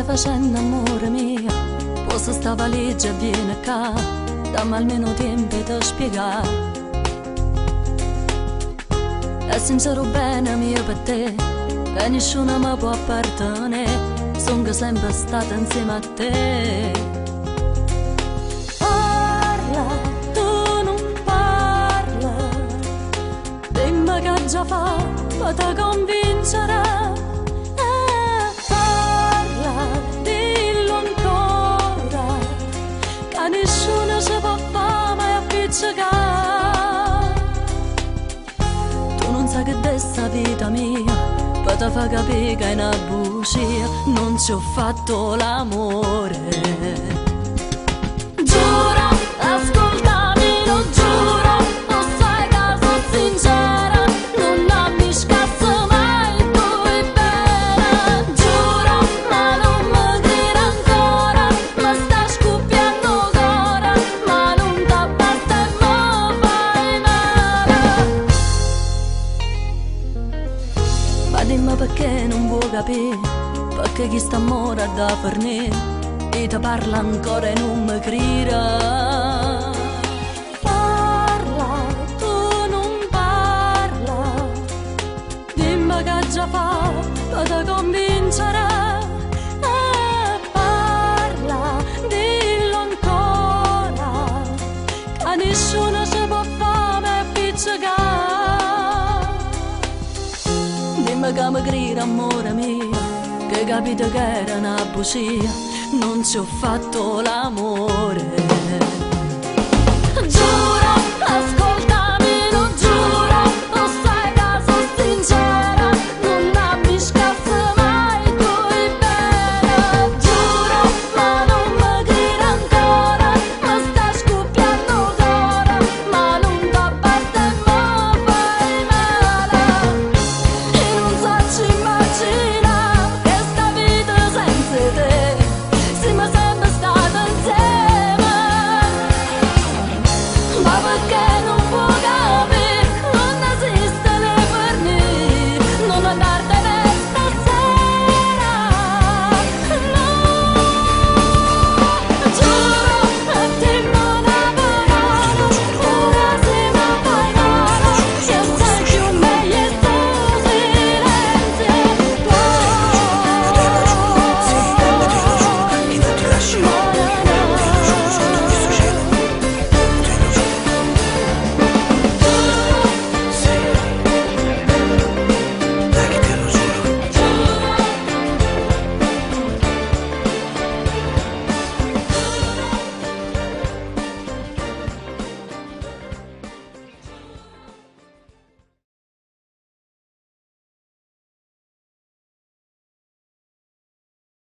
stai facendo amore mio? Posso sta valigia e vieni qua, dammi almeno tempo di spiegare. È sincero bene mio per te, e nessuno mi può appartenere, sono sempre stata insieme a te. Parla, tu non parla, dimmi che già fa, ma ti convincerà. Nessuno si può fare mai appiccicare. Tu non sai che desta vita mia poi ti fa capire che è una bugia, non ci ho fatto l'amore. Giuro, ascoltami, lo giuro, lo sai che sono sincera, non mi scasso mai tu e bene. Giuro, ma non mi dire ancora, ma sta scoppiando. Dimmi perché non vuoi capire, perché chi sta amore da fornire e ti parla ancora e non mi crira. Parla, tu non parla, dimmi che già fa, poi ti convincerà. Parla, dillo ancora, che nessuno si può fare appiccicare. Dimmi che mi grida amore mio, che capito che era una bugia, non ci ho fatto l'amore.